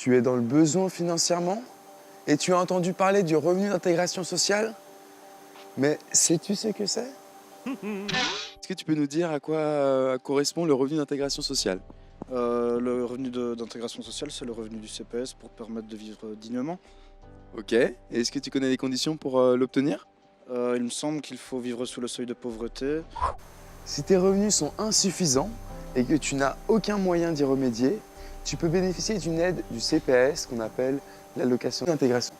Tu es dans le besoin financièrement et tu as entendu parler du revenu d'intégration sociale? Mais sais-tu ce que c'est? Est-ce que tu peux nous dire à quoi correspond le revenu d'intégration sociale? Le revenu d'intégration sociale, c'est le revenu du CPS pour permettre de vivre dignement. Ok. Et est-ce que tu connais les conditions pour l'obtenir? Il me semble qu'il faut vivre sous le seuil de pauvreté. Si tes revenus sont insuffisants et que tu n'as aucun moyen d'y remédier, tu peux bénéficier d'une aide du CPS qu'on appelle l'allocation d'intégration.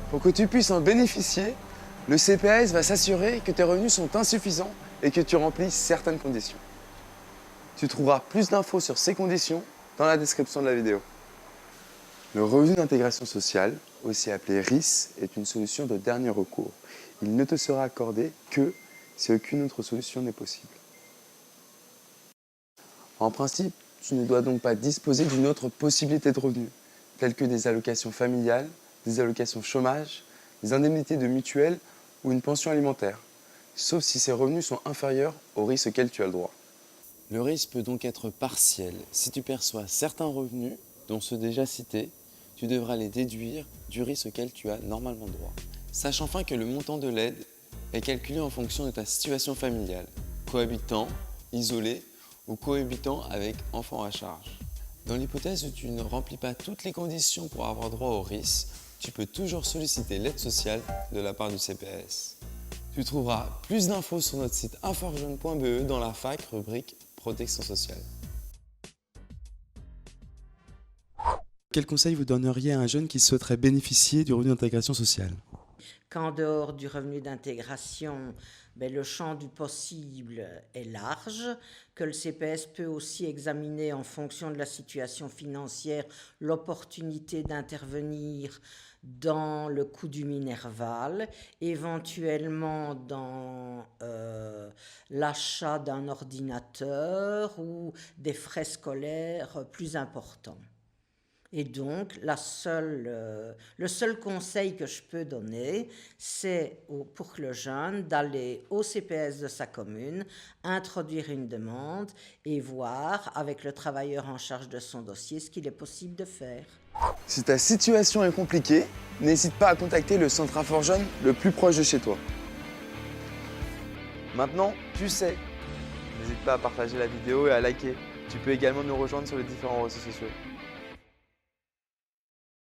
Pour que tu puisses en bénéficier, le CPS va s'assurer que tes revenus sont insuffisants et que tu remplis certaines conditions. Tu trouveras plus d'infos sur ces conditions dans la description de la vidéo. Le revenu d'intégration sociale, aussi appelé RIS, est une solution de dernier recours. Il ne te sera accordé que si aucune autre solution n'est possible. En principe, tu ne dois donc pas disposer d'une autre possibilité de revenu, telles que des allocations familiales, des allocations chômage, des indemnités de mutuelle ou une pension alimentaire, sauf si ces revenus sont inférieurs au RIS auquel tu as le droit. Le RIS peut donc être partiel. Si tu perçois certains revenus, dont ceux déjà cités, tu devras les déduire du RIS auquel tu as normalement droit. Sache enfin que le montant de l'aide est calculé en fonction de ta situation familiale, cohabitant, isolé ou cohabitant avec enfants à charge. Dans l'hypothèse où tu ne remplis pas toutes les conditions pour avoir droit au RIS, tu peux toujours solliciter l'aide sociale de la part du CPS. Tu trouveras plus d'infos sur notre site inforjeune.be dans la FAQ rubrique Protection sociale. Quel conseil vous donneriez à un jeune qui souhaiterait bénéficier du revenu d'intégration sociale? Qu'en dehors du revenu d'intégration, le champ du possible est large, que le CPS peut aussi examiner en fonction de la situation financière l'opportunité d'intervenir dans le coût du Minerval, éventuellement dans l'achat d'un ordinateur ou des frais scolaires plus importants. Et donc, le seul conseil que je peux donner, c'est pour le jeune d'aller au CPS de sa commune, introduire une demande et voir avec le travailleur en charge de son dossier ce qu'il est possible de faire. Si ta situation est compliquée, n'hésite pas à contacter le centre Inforjeune le plus proche de chez toi. Maintenant, tu sais. N'hésite pas à partager la vidéo et à liker. Tu peux également nous rejoindre sur les différents réseaux sociaux.